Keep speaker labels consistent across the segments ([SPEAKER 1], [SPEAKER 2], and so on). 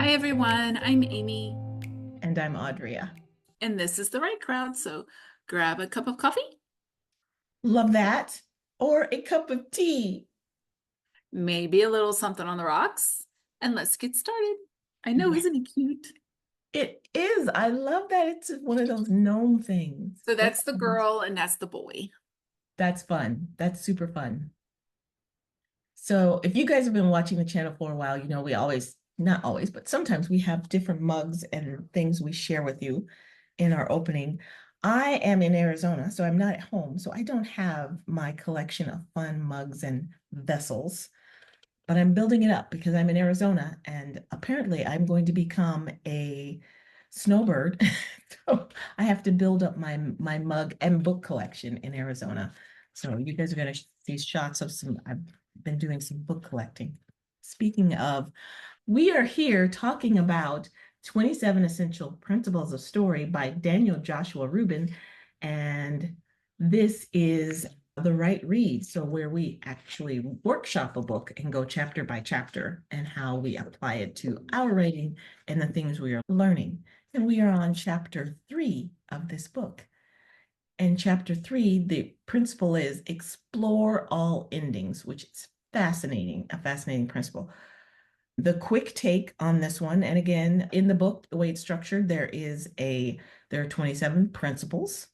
[SPEAKER 1] Hi, everyone. I'm Amy,
[SPEAKER 2] And I'm Audrea.
[SPEAKER 1] and this is the right crowd. So grab a cup of coffee,
[SPEAKER 2] Love that. Or a cup of tea.
[SPEAKER 1] maybe a little something on the rocks, and let's get started. I know,
[SPEAKER 2] Yeah,
[SPEAKER 1] isn't he cute?
[SPEAKER 2] it is. I love that it's one of those gnome things.
[SPEAKER 1] So that's the girl, and that's the boy.
[SPEAKER 2] That's fun. That's super fun. So if you guys have been watching the channel for a while, you know we always, not always, but sometimes we have different mugs and things we share with you in our opening. I am in Arizona, so I'm not at home, so I don't have my collection of fun mugs and vessels. But I'm building it up because I'm in Arizona and apparently I'm going to become a snowbird. So I have to build up my mug and book collection in Arizona. So you guys are going to see shots of I've been doing some book collecting. Speaking of, we are here talking about 27 Essential Principles of Story by Daniel Joshua Rubin. And this is the right read. So where we actually workshop a book and go chapter by chapter and how we apply it to our writing and the things we are learning. And we are on chapter 3 of this book. And chapter 3, the principle is explore all endings, which is fascinating, a fascinating principle. The quick take on this one, and again, in the book, the way it's structured, there are 27 principles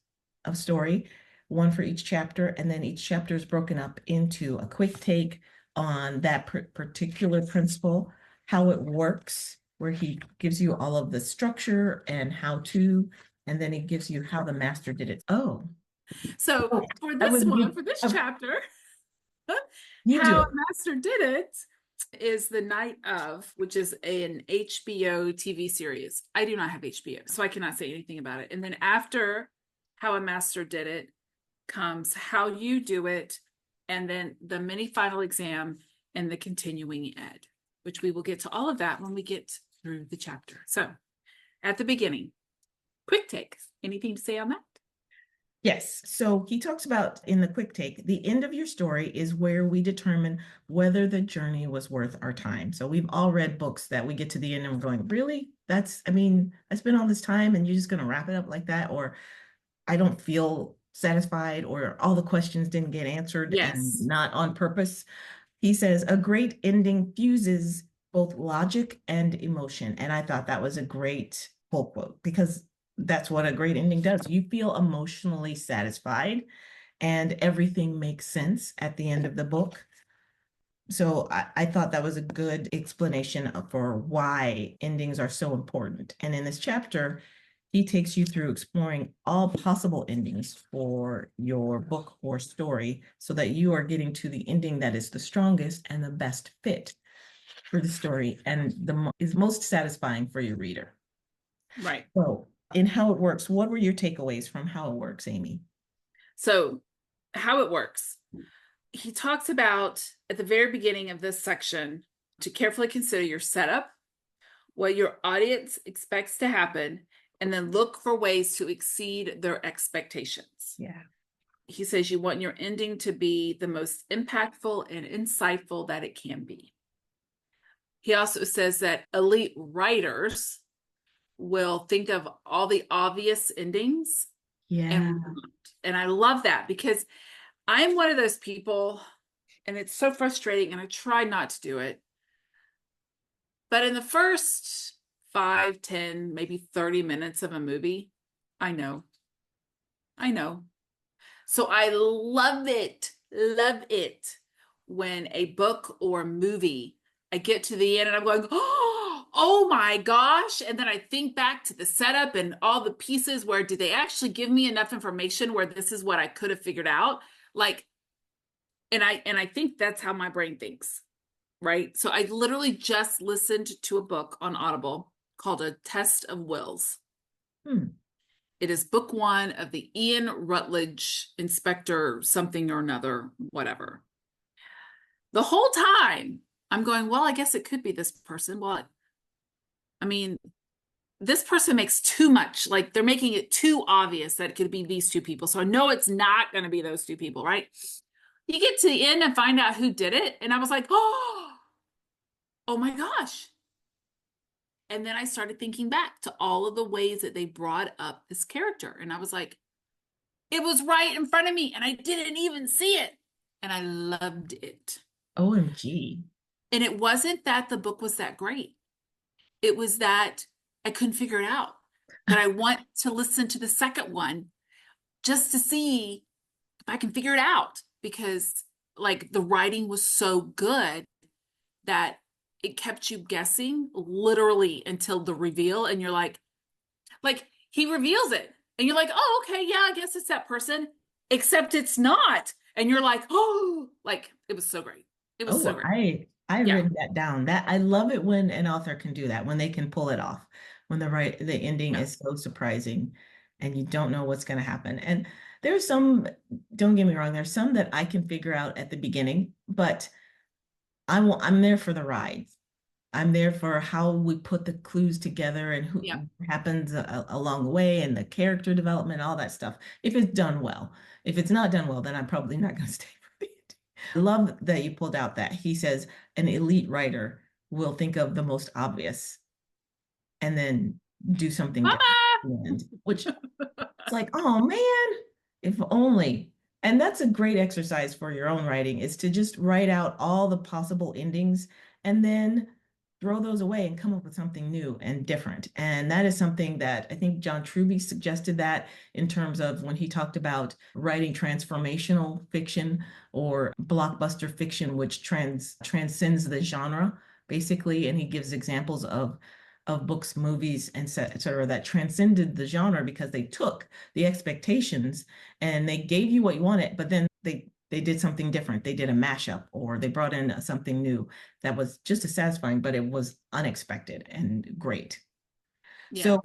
[SPEAKER 2] of story, one for each chapter, and then each chapter is broken up into a quick take on that particular principle, how it works, where he gives you all of the structure and how to, and then he gives you how the master did it. Oh,
[SPEAKER 1] So for
[SPEAKER 2] I
[SPEAKER 1] this
[SPEAKER 2] was
[SPEAKER 1] one, for this
[SPEAKER 2] oh,
[SPEAKER 1] chapter,
[SPEAKER 2] you do
[SPEAKER 1] how a
[SPEAKER 2] it.
[SPEAKER 1] master did it is The Night of, which is an HBO TV series. I do not have HBO, so I cannot say anything about it. And then after How a Master Did It comes How You Do It, and then the mini final exam and the continuing ed, which we will get to all of that when we get through the chapter. So at the beginning, quick takes. Anything to say on that?
[SPEAKER 2] Yes. So he talks about in the quick take, the end of your story is where we determine whether the journey was worth our time. So we've all read books that we get to the end and we're going, really? I spent all this time and you're just going to wrap it up like that? Or I don't feel satisfied, or all the questions didn't get answered and
[SPEAKER 1] Yes.
[SPEAKER 2] not on purpose. He says a great ending fuses both logic and emotion. And I thought that was a great full quote because that's what a great ending does. You feel emotionally satisfied and everything makes sense at the end of the book. So I thought that was a good explanation for why endings are so important. And in this chapter, he takes you through exploring all possible endings for your book or story so that you are getting to the ending that is the strongest and the best fit for the story and is most satisfying for your reader.
[SPEAKER 1] Right.
[SPEAKER 2] So in how it works, what were your takeaways from how it works, Amy?
[SPEAKER 1] So, how it works. He talks about at the very beginning of this section to carefully consider your setup, what your audience expects to happen, and then look for ways to exceed their expectations.
[SPEAKER 2] Yeah.
[SPEAKER 1] He says you want your ending to be the most impactful and insightful that it can be. He also says that elite writers will think of all the obvious endings
[SPEAKER 2] Yeah.
[SPEAKER 1] and I love that because I'm one of those people, and it's so frustrating, and I try not to do it. But in the first 5, 10, maybe 30 minutes of a movie, I know. I know. So I love it when a book or a movie, I get to the end and I'm going, oh my gosh. And then I think back to the setup and all the pieces where did they actually give me enough information where this is what I could have figured out? Like, and I think that's how my brain thinks, right? So I literally just listened to a book on Audible called A Test of Wills.
[SPEAKER 2] Hmm.
[SPEAKER 1] It is book 1 of the Ian Rutledge Inspector something or another, whatever. The whole time I'm going, well, I guess it could be this person. Well, I mean, this person makes too much, like they're making it too obvious that it could be these two people. So I know it's not going to be those two people, right? You get to the end and find out who did it. And I was like, oh my gosh. And then I started thinking back to all of the ways that they brought up this character. And I was like, it was right in front of me and I didn't even see it. And I loved it.
[SPEAKER 2] OMG.
[SPEAKER 1] And it wasn't that the book was that great. It was that I couldn't figure it out. That I want to listen to the second one just to see if I can figure it out. Because like the writing was so good that it kept you guessing literally until the reveal. And you're like he reveals it. And you're like, oh, okay, yeah, I guess it's that person. Except it's not. And you're like, oh, like it was so great. It was so
[SPEAKER 2] Oh,
[SPEAKER 1] great.
[SPEAKER 2] I
[SPEAKER 1] Yeah.
[SPEAKER 2] written that down. That I love it when an author can do that, when they can pull it off, when the ending
[SPEAKER 1] Yeah.
[SPEAKER 2] is so surprising and you don't know what's going to happen. And there's some, don't get me wrong, there's some that I can figure out at the beginning, but I'm there for the ride. I'm there for how we put the clues together and who
[SPEAKER 1] Yeah.
[SPEAKER 2] happens along the way and the character development, all that stuff. If it's done well. If it's not done well, then I'm probably not going to stay for the end. I love that you pulled out that he says an elite writer will think of the most obvious and then do something different
[SPEAKER 1] Mama.
[SPEAKER 2] at the end, which it's like, oh man, if only. And that's a great exercise for your own writing is to just write out all the possible endings and then throw those away and come up with something new and different. And that is something that I think John Truby suggested that in terms of when he talked about writing transformational fiction or blockbuster fiction, which transcends the genre, basically. And he gives examples of books, movies, and et cetera, that transcended the genre because they took the expectations and they gave you what you wanted, but then they did something different. They did a mashup or they brought in something new that was just as satisfying, but it was unexpected and great.
[SPEAKER 1] Yeah.
[SPEAKER 2] So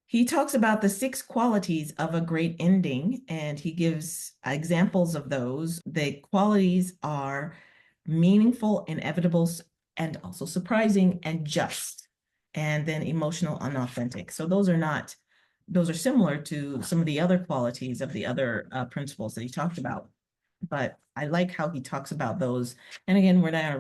[SPEAKER 2] he talks about the 6 qualities of a great ending, and he gives examples of those. The qualities are meaningful, inevitable, and also surprising and just, and then emotional and authentic. So those are similar to some of the other qualities of the other principles that he talked about. But I like how he talks about those. And again, we're not gonna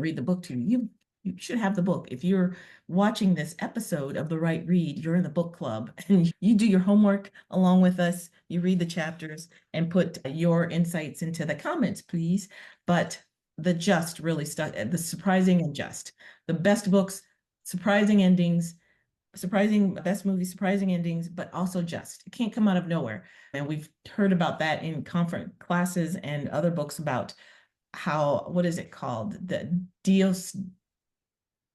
[SPEAKER 2] read the book to you. You should have the book. If you're watching this episode of The Right Read, you're in the book club and you do your homework along with us. You read the chapters and put your insights into the comments, please. But the just really stuck, the surprising and just. The best books, surprising endings, surprising best movie, surprising endings, but also just. It can't come out of nowhere. And we've heard about that in conference classes and other books about how, what is it called? The Dios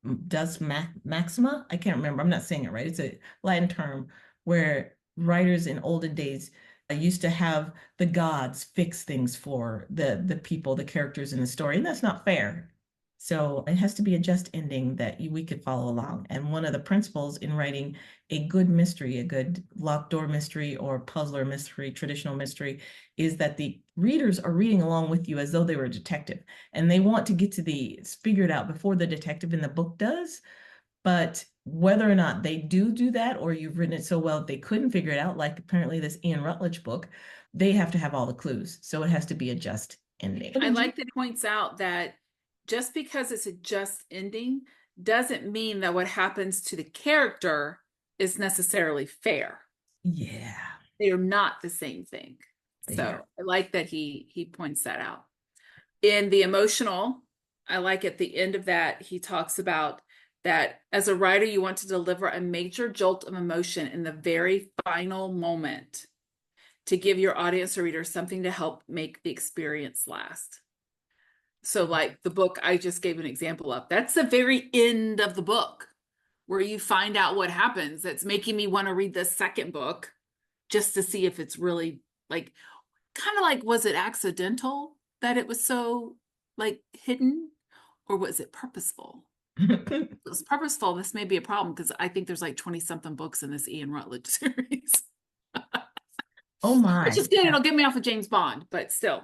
[SPEAKER 2] Maxima? I can't remember. I'm not saying it right. It's a Latin term where writers in olden days used to have the gods fix things for the people, the characters in the story, and that's not fair. So it has to be a just ending that we could follow along. And one of the principles in writing a good mystery, a good locked door mystery or puzzler mystery, traditional mystery, is that the readers are reading along with you as though they were a detective. And they want to get to figure it out before the detective in the book does. But whether or not they do that, or you've written it so well that they couldn't figure it out, like apparently this Ian Rutledge book, they have to have all the clues. So it has to be a just ending.
[SPEAKER 1] I like that it points out that just because it's a just ending doesn't mean that what happens to the character is necessarily fair.
[SPEAKER 2] Yeah,
[SPEAKER 1] They are not the same thing.
[SPEAKER 2] they
[SPEAKER 1] So
[SPEAKER 2] are.
[SPEAKER 1] I like that he points that out. In the emotional, I like at the end of that, he talks about that as a writer, you want to deliver a major jolt of emotion in the very final moment to give your audience or reader something to help make the experience last. So, like the book I just gave an example of, that's the very end of the book where you find out what happens. That's making me want to read the second book just to see if it's really like kind of like, was it accidental that it was so like hidden, or was it purposeful? If it was purposeful, this may be a problem because I think there's like 20 something books in this Ian Rutledge series.
[SPEAKER 2] Oh
[SPEAKER 1] Which
[SPEAKER 2] my.
[SPEAKER 1] is good,
[SPEAKER 2] Yeah.
[SPEAKER 1] it'll get me off of James Bond, but still.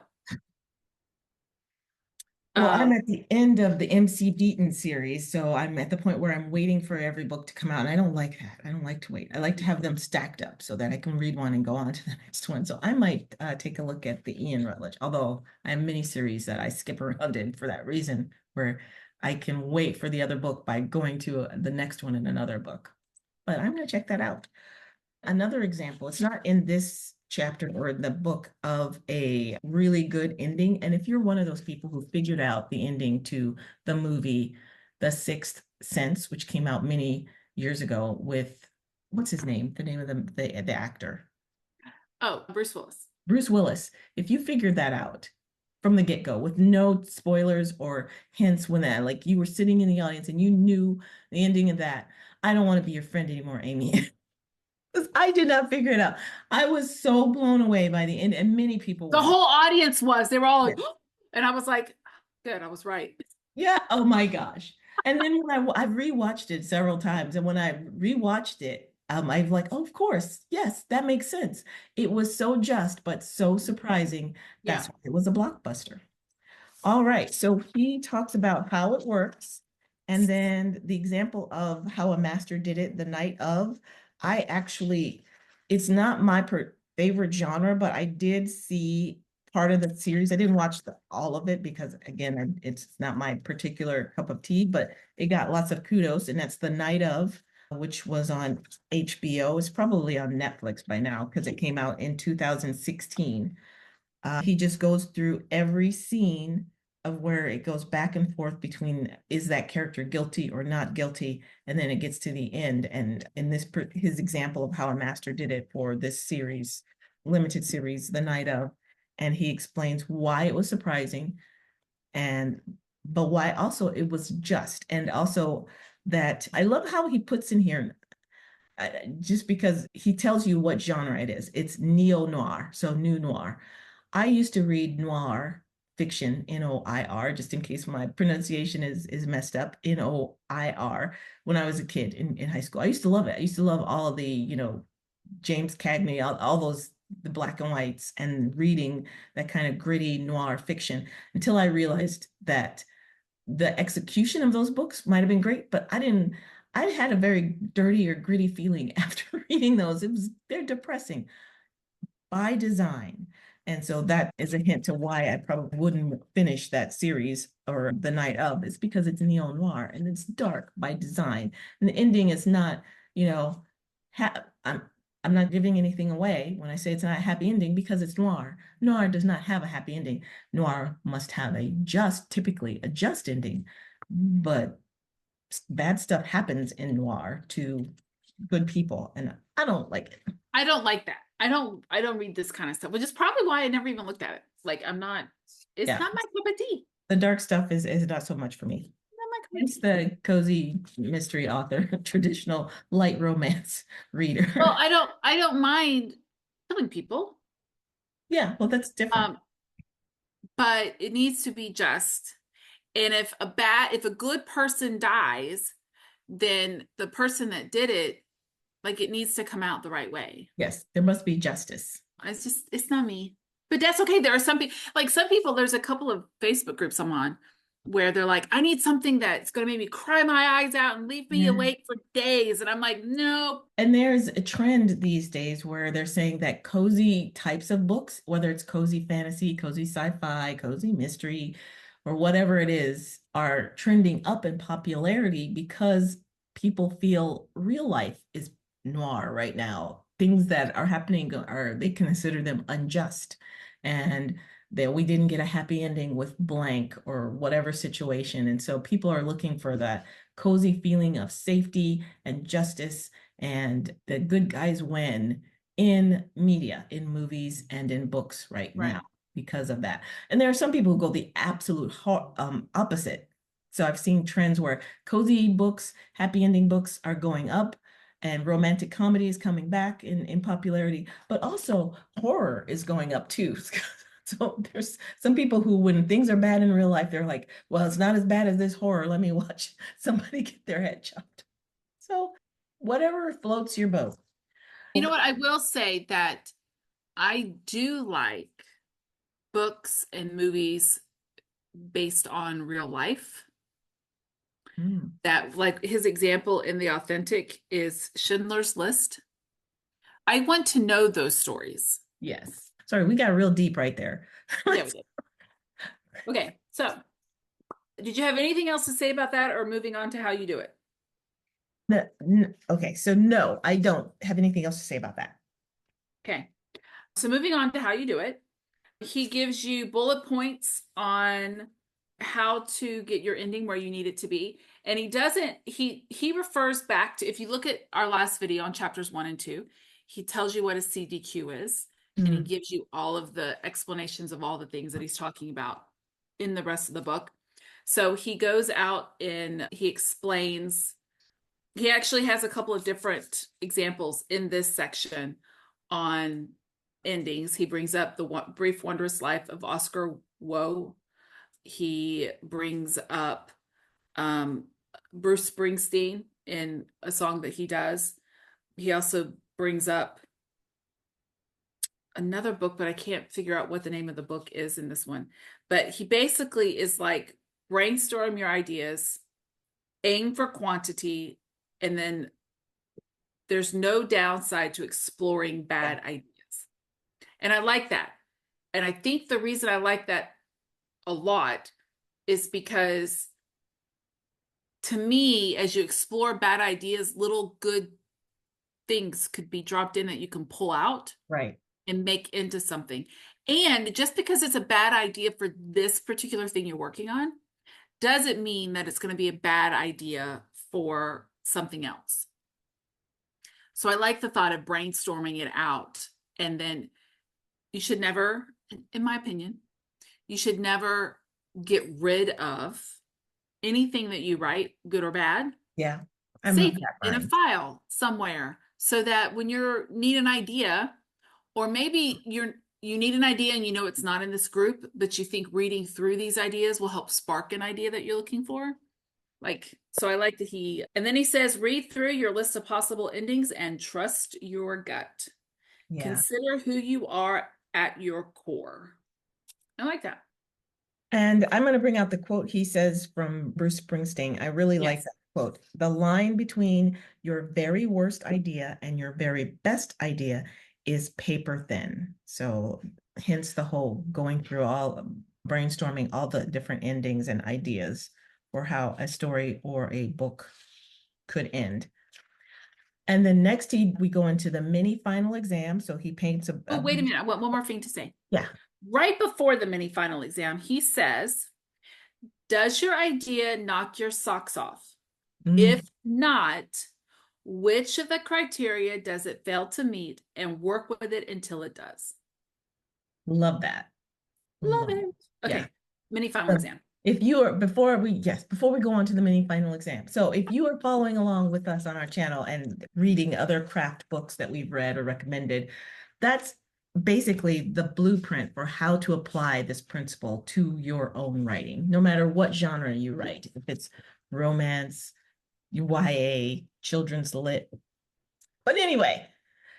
[SPEAKER 2] Well, I'm
[SPEAKER 1] Um,
[SPEAKER 2] at the end of the MC Beaton series, so I'm at the point where I'm waiting for every book to come out, and I don't like that. I don't like to wait. I like to have them stacked up so that I can read one and go on to the next one. So I might take a look at the Ian Rutledge, although I have many series that I skip around in for that reason. where I can wait for the other book by going to the next one in another book. But I'm going to check that out. Another example, it's not in this chapter or the book, of a really good ending. And if you're one of those people who figured out the ending to the movie The Sixth Sense, which came out many years ago with, what's his name? The name of the actor.
[SPEAKER 1] Oh, Bruce Willis.
[SPEAKER 2] Bruce Willis. If you figured that out from the get-go with no spoilers or hints, when that, like, you were sitting in the audience and you knew the ending of that, I don't want to be your friend anymore, Amy. Because I did not figure it out. I was so blown away by the end, and many people
[SPEAKER 1] The
[SPEAKER 2] were.
[SPEAKER 1] whole audience was. They were all
[SPEAKER 2] Yeah.
[SPEAKER 1] like, and I was like, good, I was right.
[SPEAKER 2] Yeah. Oh my gosh. And then when I've rewatched it several times, and when I rewatched it, I'm like, oh, of course, yes, that makes sense. It was so just, but so surprising.
[SPEAKER 1] Yeah.
[SPEAKER 2] That's why it was a blockbuster. All right. So he talks about how it works. And then the example of how a master did it the night of. I actually, it's not my favorite genre, but I did see part of the series. I didn't watch all of it because, again, it's not my particular cup of tea, but it got lots of kudos. And that's The Night of, which was on HBO. It's probably on Netflix by now because it came out in 2016. He just goes through every scene of where it goes back and forth between, is that character guilty or not guilty, and then it gets to the end. And in this, his example of how a master did it for this series, limited series, The Night of, and he explains why it was surprising, and but why also it was just, and also that I love how he puts in here, just because he tells you what genre it is. It's neo noir, so new noir. I used to read noir fiction, Noir, just in case my pronunciation is messed up, Noir, when I was a kid in high school. I used to love it. I used to love all of the, James Cagney, all those, the black and whites, and reading that kind of gritty noir fiction, until I realized that the execution of those books might have been great, but I had a very dirty or gritty feeling after reading those. They're depressing by design. And so that is a hint to why I probably wouldn't finish that series or The Night of. It's because it's neo noir and it's dark by design. And the ending is not, you know, I'm not giving anything away when I say it's not a happy ending, because it's noir. Noir does not have a happy ending. Noir must have typically a just ending. But bad stuff happens in noir to good people, and I don't like it.
[SPEAKER 1] I don't like that. I don't read this kind of stuff, which is probably why I never even looked at it. Like it's
[SPEAKER 2] Yeah,
[SPEAKER 1] not my cup of tea.
[SPEAKER 2] the dark stuff is not so much for me.
[SPEAKER 1] Not my cup of
[SPEAKER 2] It's
[SPEAKER 1] tea.
[SPEAKER 2] the cozy mystery author, traditional light romance
[SPEAKER 1] Well,
[SPEAKER 2] reader.
[SPEAKER 1] I don't mind killing people.
[SPEAKER 2] Yeah, well, that's different.
[SPEAKER 1] Um, but it needs to be just. And if a good person dies, then the person that did it, like, it needs to come out the right way.
[SPEAKER 2] Yes, there must be justice.
[SPEAKER 1] It's not me. But that's okay. There are some people, there's a couple of Facebook groups I'm on where they're like, I need something that's going to make me cry my eyes out and leave me
[SPEAKER 2] Yeah.
[SPEAKER 1] awake for days. And I'm like, no.
[SPEAKER 2] And there's a trend these days where they're saying that cozy types of books, whether it's cozy fantasy, cozy sci-fi, cozy mystery, or whatever it is, are trending up in popularity because people feel real life is noir right now. Things that are happening are, they consider them unjust. And that we didn't get a happy ending with blank or whatever situation. And so people are looking for that cozy feeling of safety and justice, and the good guys win in media, in movies, and in books right
[SPEAKER 1] Right.
[SPEAKER 2] now because of that. And there are some people who go the absolute opposite. So I've seen trends where cozy books, happy ending books are going up, and romantic comedy is coming back in popularity, but also horror is going up too. So there's some people who, when things are bad in real life, they're like, well, it's not as bad as this horror. Let me watch somebody get their head chopped. So whatever floats your boat.
[SPEAKER 1] You know what? I will say that I do like books and movies based on real life.
[SPEAKER 2] Mm,
[SPEAKER 1] That, like, his example in The Authentic is Schindler's List. I want to know those stories.
[SPEAKER 2] yes. Sorry, we got real deep right there.
[SPEAKER 1] Yeah, we did. Okay, so Did you have anything else to say about that, or moving on to how you do it?
[SPEAKER 2] Okay, so no, I don't have anything else to say about that.
[SPEAKER 1] Okay. So moving on to how you do it, he gives you bullet points on how to get your ending where you need it to be. And he doesn't, he refers back to, if you look at our last video on chapters 1 and 2, he tells you what a CDQ is, and he
[SPEAKER 2] Mm,
[SPEAKER 1] gives you all of the explanations of all the things that he's talking about in the rest of the book. So he goes out and he explains, he actually has a couple of different examples in this section on endings. He brings up the brief, wondrous life of Oscar Woe. He brings up um, Bruce Springsteen in a song that he does. He also brings up another book, but I can't figure out what the name of the book is in this one. But he basically is like, brainstorm your ideas, aim for quantity, and then there's no downside to exploring
[SPEAKER 2] yeah,
[SPEAKER 1] bad ideas. And I like that. And I think the reason I like that a lot is because, to me, as you explore bad ideas, little good things could be dropped in that you can pull out
[SPEAKER 2] right.
[SPEAKER 1] and make into something. And just because it's a bad idea for this particular thing you're working on doesn't mean that it's going to be a bad idea for something else. So I like the thought of brainstorming it out. And then you should never, in my opinion, you should never get rid of anything that you write, good or bad.
[SPEAKER 2] Yeah, I'm of
[SPEAKER 1] Save
[SPEAKER 2] that
[SPEAKER 1] it in a
[SPEAKER 2] mind.
[SPEAKER 1] file somewhere so that when you need an idea, or maybe you need an idea and you know it's not in this group, but you think reading through these ideas will help spark an idea that you're looking for. Like, so I like that and then he says, read through your list of possible endings and trust your gut.
[SPEAKER 2] Yeah.
[SPEAKER 1] Consider who you are at your core. I like that.
[SPEAKER 2] And I'm going to bring out the quote he says from Bruce Springsteen. I really like
[SPEAKER 1] Yes.
[SPEAKER 2] that quote. The line between your very worst idea and your very best idea is paper thin. So, hence the whole going through all brainstorming all the different endings and ideas for how a story or a book could end. And then next, we go into the mini final exam. So he paints
[SPEAKER 1] Oh, wait a minute. I want one more thing to say.
[SPEAKER 2] yeah.
[SPEAKER 1] Right before the mini final exam, he says, does your idea knock your socks off?
[SPEAKER 2] Mm,
[SPEAKER 1] If not, which of the criteria does it fail to meet, and work with it until it does?
[SPEAKER 2] love that.
[SPEAKER 1] Love
[SPEAKER 2] Love it.
[SPEAKER 1] it.
[SPEAKER 2] Yeah.
[SPEAKER 1] Okay, mini final
[SPEAKER 2] So
[SPEAKER 1] exam.
[SPEAKER 2] if you are before we go on to the mini final exam. So if you are following along with us on our channel and reading other craft books that we've read or recommended, that's basically the blueprint for how to apply this principle to your own writing, no matter what genre you write. If it's romance, YA, children's lit. But anyway,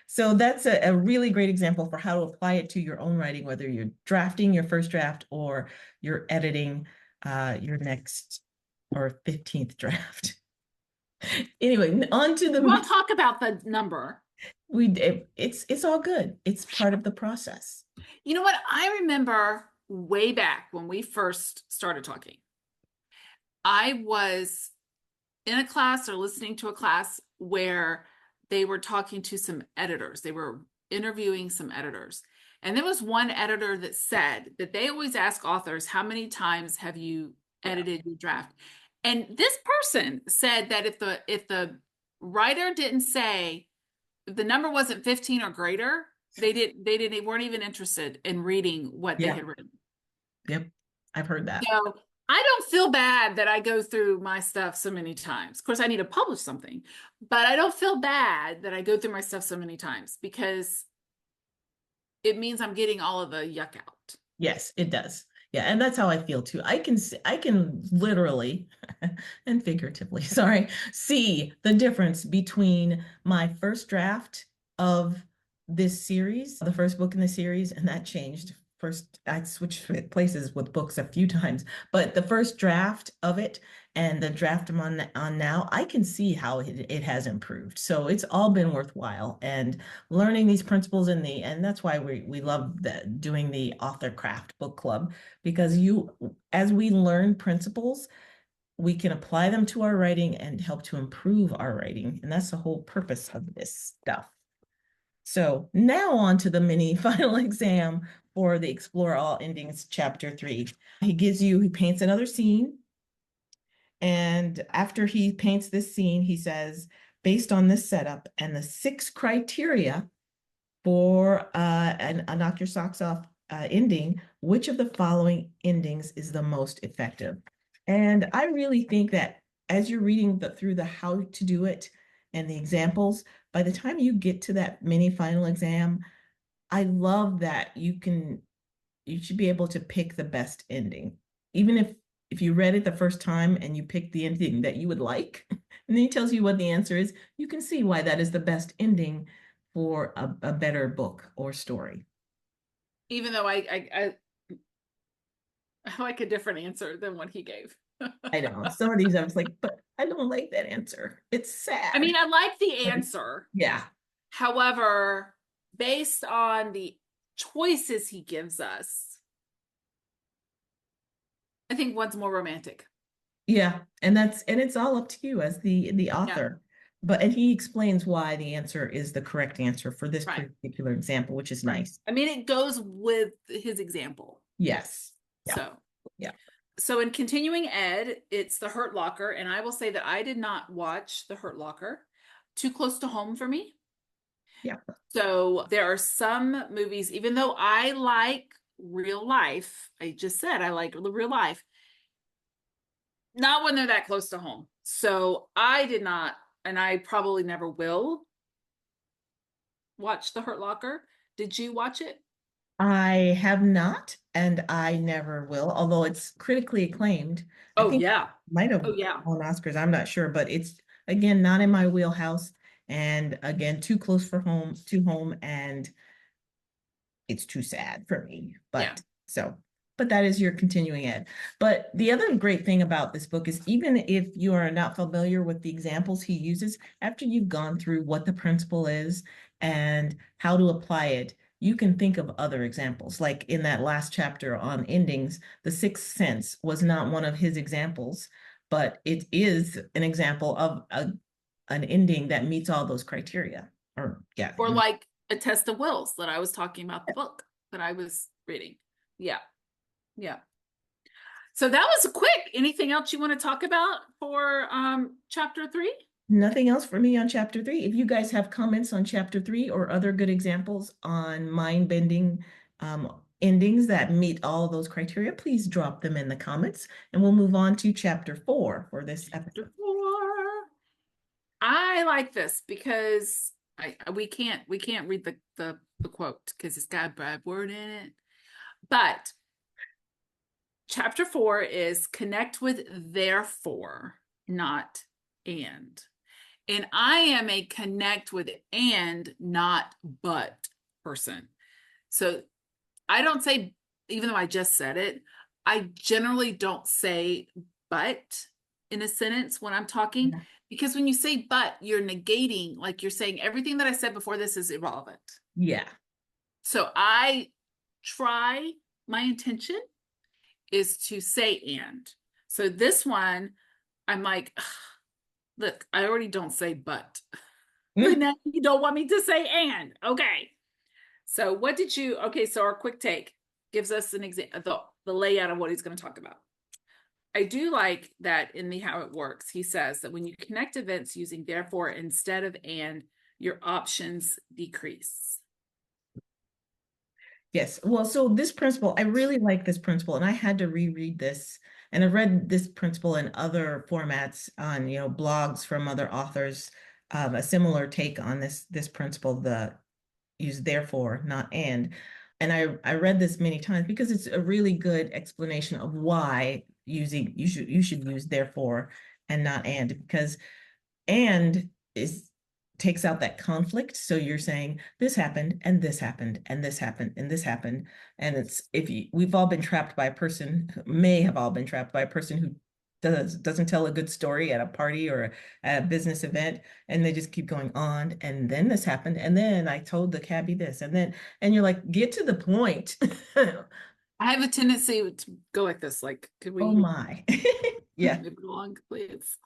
[SPEAKER 2] so that's a really great example for how to apply it to your own writing, whether you're drafting your first draft or you're editing your next or 15th draft. Anyway, on to
[SPEAKER 1] We
[SPEAKER 2] the
[SPEAKER 1] won't talk about the number.
[SPEAKER 2] it's all good. It's part of the process.
[SPEAKER 1] You know what? I remember way back when we first started talking, I was in a class or listening to a class where they were talking to some editors. They were interviewing some editors. And there was one editor that said that they always ask authors, how many times have you edited your draft? And this person said that if the writer didn't say, if the number wasn't 15 or greater, they weren't even interested in reading what they
[SPEAKER 2] Yeah.
[SPEAKER 1] had written.
[SPEAKER 2] Yep. I've heard that.
[SPEAKER 1] So I don't feel bad that I go through my stuff so many times. Of course, I need to publish something, but I don't feel bad that I go through my stuff so many times, because it means I'm getting all of the yuck out.
[SPEAKER 2] Yes, it does. Yeah, and that's how I feel too. I can literally and figuratively, sorry, see the difference between my first draft of this series, the first book in the series, and that changed first, I switched places with books a few times, but the first draft of it and the draft I'm on now, I can see how it has improved. So it's all been worthwhile, and learning these principles and that's why we love doing the author craft book club, because as we learn principles, we can apply them to our writing and help to improve our writing. And that's the whole purpose of this stuff. So now on to the mini final exam for the Explore All Endings Chapter 3. He paints another scene. And after he paints this scene, he says, based on this setup and the 6 criteria for a knock your socks off ending, which of the following endings is the most effective? And I really think that as you're reading through the how to do it and the examples, by the time you get to that mini final exam, I love that you should be able to pick the best ending. Even if you read it the first time and you pick the ending that you would like, and then he tells you what the answer is, you can see why that is the best ending for a better book or story.
[SPEAKER 1] Even though I like a different answer than what he gave.
[SPEAKER 2] I know some of these I was like, but I don't like that answer. It's
[SPEAKER 1] I mean,
[SPEAKER 2] sad.
[SPEAKER 1] I like the answer.
[SPEAKER 2] Yeah.
[SPEAKER 1] However, based on the choices he gives us, I think one's more romantic.
[SPEAKER 2] Yeah. And it's all up to you as the
[SPEAKER 1] Yeah,
[SPEAKER 2] author. And he explains why the answer is the correct answer for this
[SPEAKER 1] right,
[SPEAKER 2] particular example, which is
[SPEAKER 1] right.
[SPEAKER 2] nice.
[SPEAKER 1] I mean, it goes with his example.
[SPEAKER 2] Yes. Yeah.
[SPEAKER 1] So,
[SPEAKER 2] Yeah.
[SPEAKER 1] so in continuing ed, it's The Hurt Locker, and I will say that I did not watch The Hurt Locker. Too close to home for me.
[SPEAKER 2] Yeah.
[SPEAKER 1] So there are some movies, even though I like real life, I just said I like the real life, not when they're that close to home. So I did not, and I probably never will watch The Hurt Locker. Did you watch it?
[SPEAKER 2] I have not, and I never will, although it's critically acclaimed. I
[SPEAKER 1] Oh
[SPEAKER 2] think
[SPEAKER 1] yeah.
[SPEAKER 2] it might have
[SPEAKER 1] Oh yeah.
[SPEAKER 2] won Oscars. I'm not sure, but it's again not in my wheelhouse, and again too close to home, and it's too sad for me.
[SPEAKER 1] Yeah.
[SPEAKER 2] But that is your continuing ed. But the other great thing about this book is even if you are not familiar with the examples he uses, after you've gone through what the principle is and how to apply it, you can think of other examples. Like in that last chapter on endings, the sixth sense was not one of his examples, but it is an example of an ending that meets all those criteria. Or yeah.
[SPEAKER 1] Or like A Test of Wills that I was talking about, the book that I was reading. Yeah. Yeah. So that was quick. Anything else you want to talk about for chapter 3?
[SPEAKER 2] Nothing else for me on chapter 3. If you guys have comments on chapter 3 or other good examples on mind-bending endings that meet all of those criteria, please drop them in the comments, and we'll move on to chapter 4 for this episode.
[SPEAKER 1] Chapter 4. I like this because we can't read the quote because it's got a bad word in it. But chapter 4 is connect with therefore, not and. And I am a connect with and, not but person. So I don't say, even though I just said it, I generally don't say but in a sentence when I'm talking,
[SPEAKER 2] Yeah.
[SPEAKER 1] because when you say but, you're negating, like you're saying everything that I said before this is irrelevant.
[SPEAKER 2] Yeah.
[SPEAKER 1] So my intention is to say and. So this one, I'm like, look, I already don't say but. But now you don't want me to say and. Okay. So so our quick take gives us an example, the layout of what he's going to talk about. I do like that in the how it works. He says that when you connect events using therefore instead of and, your options decrease.
[SPEAKER 2] Yes. Well, so this principle, I really like this principle, and I had to reread this. And I've read this principle in other formats on, blogs from other authors, a similar take on this principle, the use therefore, not and. And I read this many times because it's a really good explanation of why you should use therefore and not and, because and is takes out that conflict. So you're saying this happened and this happened and this happened and this happened. And it's, we've all been trapped by a person, may have all been trapped by a person who doesn't tell a good story at a party or at a business event, and they just keep going on. And then this happened, and then I told the cabbie this, and you're like, get to the point.
[SPEAKER 1] I have a tendency to go like this. Like, could
[SPEAKER 2] Oh
[SPEAKER 1] we
[SPEAKER 2] my. Yeah.
[SPEAKER 1] move it along, please?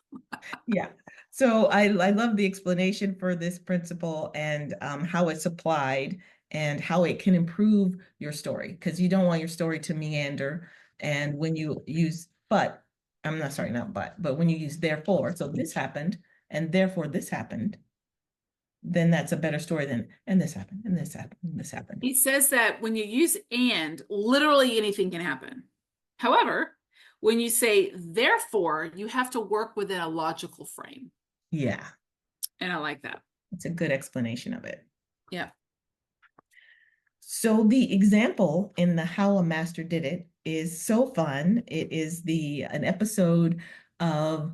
[SPEAKER 2] Yeah. So I love the explanation for this principle and how it's applied and how it can improve your story, because you don't want your story to meander. And when you use but, I'm not sorry, not but when you use therefore, so this happened and therefore this happened, then that's a better story than and this happened and this happened and this happened.
[SPEAKER 1] He says that when you use and, literally anything can happen. However, when you say therefore, you have to work within a logical frame.
[SPEAKER 2] Yeah.
[SPEAKER 1] And I like that.
[SPEAKER 2] It's a good explanation of it.
[SPEAKER 1] Yeah.
[SPEAKER 2] So the example in the How a Master Did It is so fun. It is an episode of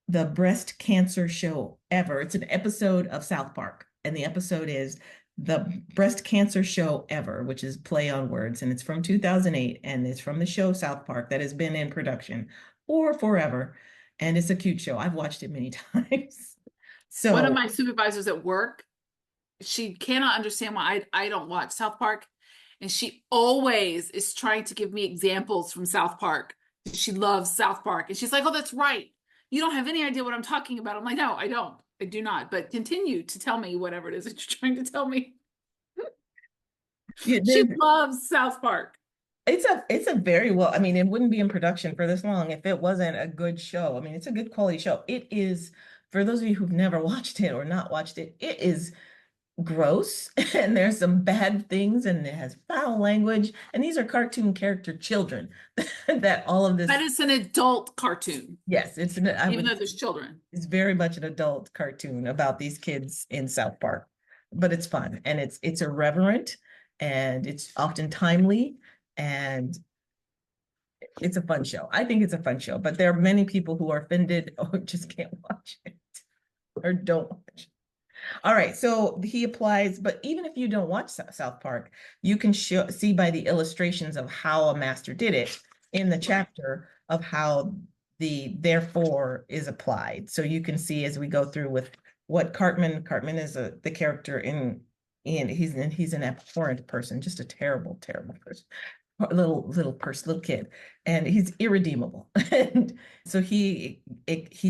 [SPEAKER 2] the breast cancer show ever. It's an episode of South Park, and the episode is the breast cancer show ever, which is play on words, and it's from 2008, and it's from the show South Park that has been in production for forever, and it's a cute show. I've watched it many times. So
[SPEAKER 1] one of my supervisors at work, she cannot understand why I don't watch South Park, and she always is trying to give me examples from South Park. She loves South Park, and she's like, "Oh, that's right. You don't have any idea what I'm talking about." I'm like, "No, I don't. I do not. But continue to tell me whatever it is that you're trying to tell me."
[SPEAKER 2] yeah,
[SPEAKER 1] She loves South Park.
[SPEAKER 2] it's a very well, I mean, it wouldn't be in production for this long if it wasn't a good show. I mean, it's a good quality show. It is, for those of you who've never watched it or not watched it, it is gross and there's some bad things and it has foul language, and these are cartoon character children that all of this.
[SPEAKER 1] But it's an adult cartoon.
[SPEAKER 2] Yes,
[SPEAKER 1] even though there's children.
[SPEAKER 2] It's very much an adult cartoon about these kids in South Park, but it's fun and it's irreverent and it's often timely, and it's a fun show. I think it's a fun show, but there are many people who are offended or just can't watch it or don't watch it. All right, so he applies, but even if you don't watch South Park, you can see by the illustrations of how a master did it in the chapter of how the therefore is applied. So you can see as we go through with what Cartman is the character in he's an abhorrent person, just a terrible person. Little kid, and he's irredeemable. And so he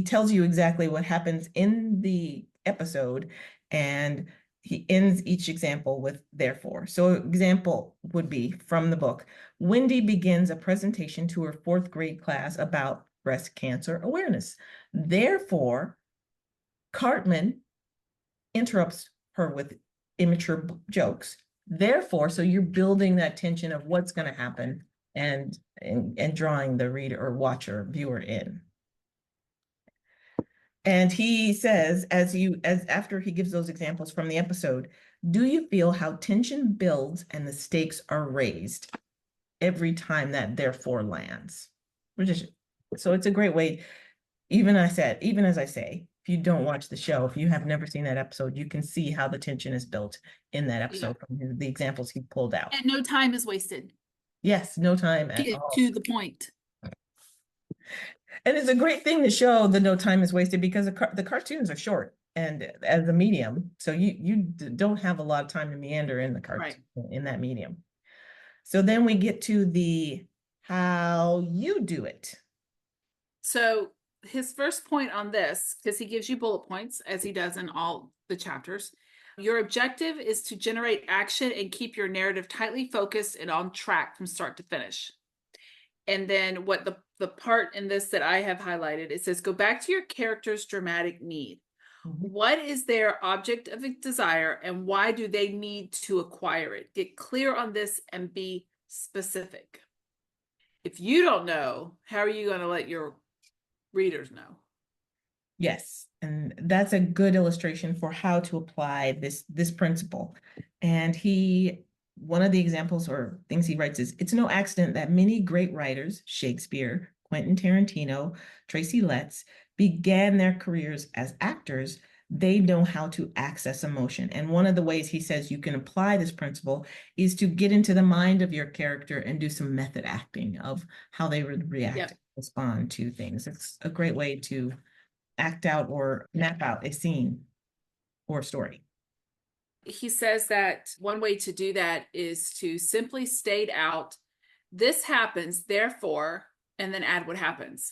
[SPEAKER 2] tells you exactly what happens in the episode, and he ends each example with therefore. So example would be from the book: Wendy begins a presentation to her 4th grade class about breast cancer awareness. Therefore, Cartman interrupts her with immature jokes. Therefore, so you're building that tension of what's going to happen and drawing the reader or watcher, viewer in. And he says, as after he gives those examples from the episode, do you feel how tension builds and the stakes are raised every time that therefore lands? So it's a great way. Even as I say, if you don't watch the show, if you have never seen that episode, you can see how the tension is built in that episode from the examples he pulled out.
[SPEAKER 1] And no time is wasted.
[SPEAKER 2] Yes, no time at all.
[SPEAKER 1] To the point.
[SPEAKER 2] And it's a great thing to show the no time is wasted, because the cartoons are short and as a medium, so you don't have a lot of time to meander in the cartoon in that medium. So then we get to the how you do it.
[SPEAKER 1] So his first point on this, because he gives you bullet points as he does in all the chapters, your objective is to generate action and keep your narrative tightly focused and on track from start to finish. And then what the part in this that I have highlighted, it says, go back to your character's dramatic need. What is their object of desire and why do they need to acquire it? Get clear on this and be specific. If you don't know, how are you going to let your readers know? Yes,
[SPEAKER 2] and that's a good illustration for how to apply this principle. And one of the examples or things he writes is, it's no accident that many great writers, Shakespeare, Quentin Tarantino, Tracy Letts, began their careers as actors they know how to access emotion. And one of the ways he says you can apply this principle is to get into the mind of your character and do some method acting of how they would react,
[SPEAKER 1] Yep.
[SPEAKER 2] respond to things. It's a great way to act out or map out a scene or story.
[SPEAKER 1] He says that one way to do that is to simply state out, this happens, therefore, and then add what happens.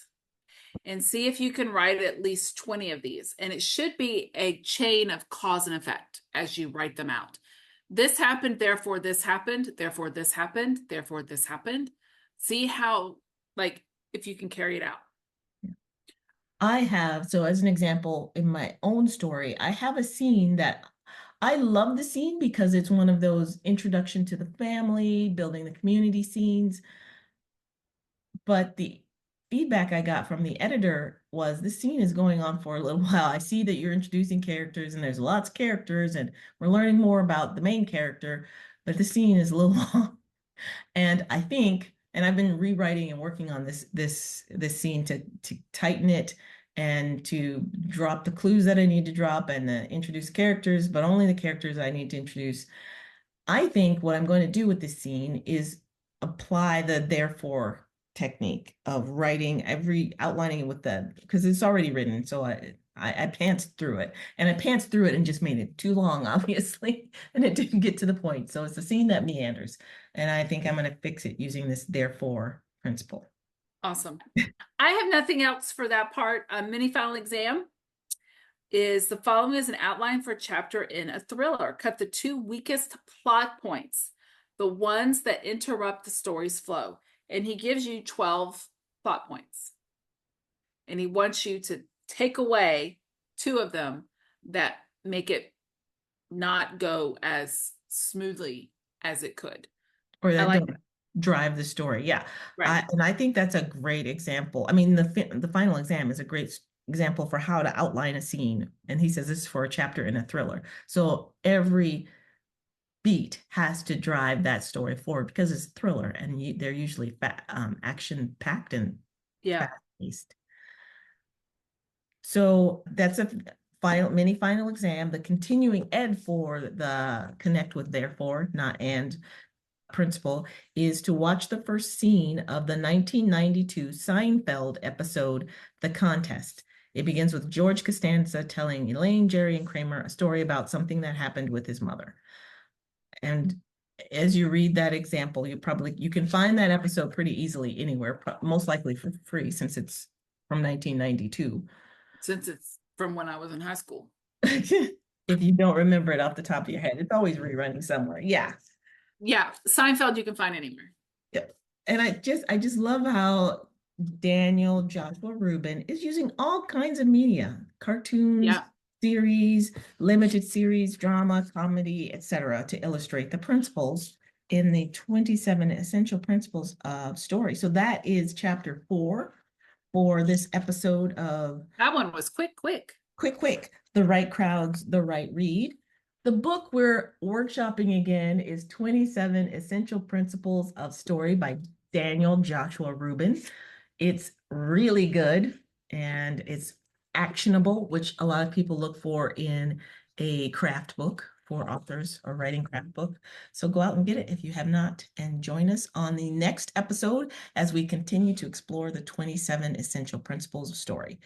[SPEAKER 1] And see if you can write at least 20 of these. And it should be a chain of cause and effect as you write them out. This happened, therefore this happened, therefore this happened, therefore this happened. See how, like, if you can carry it out.
[SPEAKER 2] I have, so as an example, in my own story, I have a scene that I love the scene because it's one of those introduction to the family, building the community scenes. But the feedback I got from the editor was the scene is going on for a little while. I see that you're introducing characters and there's lots of characters and we're learning more about the main character, but the scene is a little long. And I think, and I've been rewriting and working on this scene to tighten it and to drop the clues that I need to drop and introduce characters, but only the characters I need to introduce. I think what I'm going to do with this scene is apply the therefore technique of writing outlining it with the, because it's already written. So I pantsed through it and I pantsed through it and just made it too long, obviously, and it didn't get to the point. So it's a scene that meanders. And I think I'm going to fix it using this therefore principle.
[SPEAKER 1] Awesome. I have nothing else for that part. A mini final exam is the following is an outline for a chapter in a thriller. Cut the two weakest plot points, the ones that interrupt the story's flow. And he gives you 12 plot points. And he wants you to take away 2 of them that make it not go as smoothly as it could.
[SPEAKER 2] Or
[SPEAKER 1] I
[SPEAKER 2] that
[SPEAKER 1] like
[SPEAKER 2] don't
[SPEAKER 1] that.
[SPEAKER 2] drive the story. Yeah.
[SPEAKER 1] Right.
[SPEAKER 2] And I think that's a great example. I mean, the final exam is a great example for how to outline a scene. And he says this is for a chapter in a thriller. So every beat has to drive that story forward because it's a thriller and they're usually action packed and
[SPEAKER 1] Yeah.
[SPEAKER 2] fast paced. So that's a mini final exam. The continuing ed for the connect with therefore, not and principle is to watch the first scene of the 1992 Seinfeld episode, The Contest. It begins with George Costanza telling Elaine, Jerry, and Kramer a story about something that happened with his mother. And as you read that example, you can find that episode pretty easily anywhere, most likely for free since it's from 1992.
[SPEAKER 1] Since it's from when I was in high school.
[SPEAKER 2] If you don't remember it off the top of your head, it's always rerunning somewhere. Yeah.
[SPEAKER 1] Yeah. Seinfeld you can find anywhere.
[SPEAKER 2] Yep. And I just love how Daniel Joshua Rubin is using all kinds of media, cartoons,
[SPEAKER 1] Yeah.
[SPEAKER 2] series, limited series, drama, comedy, etc., to illustrate the principles in the 27 essential principles of story. So that is chapter 4 for this episode of
[SPEAKER 1] That one was quick.
[SPEAKER 2] Quick, the right crowds, the right read. The book we're workshopping again is 27 Essential Principles of Story by Daniel Joshua Rubin. It's really good and it's actionable, which a lot of people look for in a craft book for authors or writing craft book. So go out and get it if you have not, and join us on the next episode as we continue to explore the 27 essential principles of story.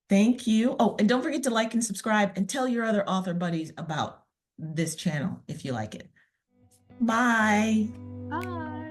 [SPEAKER 2] Thank you. Oh, and don't forget to like and subscribe and tell your other author buddies about this channel if you like it. Bye.
[SPEAKER 1] Bye.